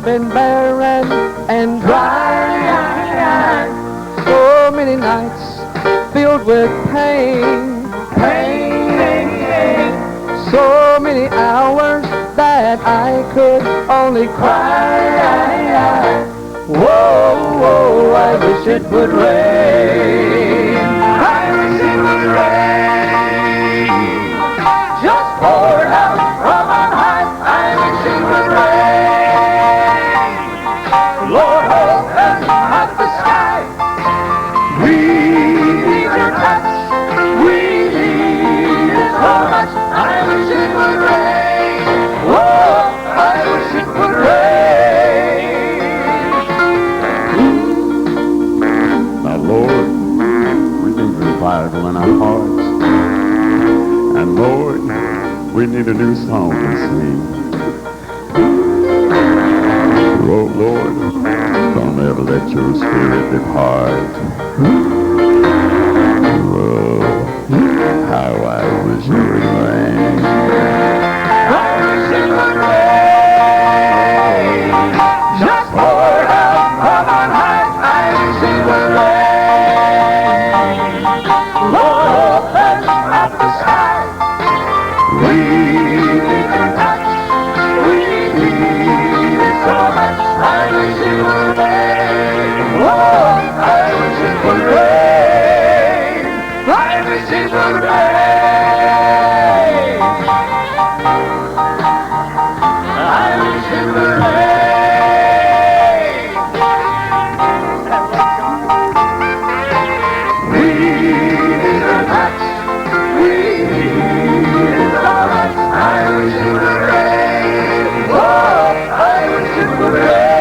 been barren and dry. So many nights filled with pain. So many hours that I could only cry. Whoa, whoa, I wish it would rain. I wish it would rain. Just pour it out from on high. I wish it would rain. Lord, open up the sky. We need your touch. We need it so much. I wish it would rain. Whoa, I wish it would rain. Now, Lord, we need revival in our hearts. And Lord, we need a new song to sing. Oh, Lord, don't ever let your spirit depart. Oh, how I wish it would rain. I wish it would rain. Just pour it out from on high. I wish it would rain. Lord, open up the sky. We need your touch. We need it so much. I wish it would rain. Oh, I wish it would rain. I wish it would rain. I wish it would rain. We need your touch. We need it so much. I wish it would rain. Oh, I wish it would rain.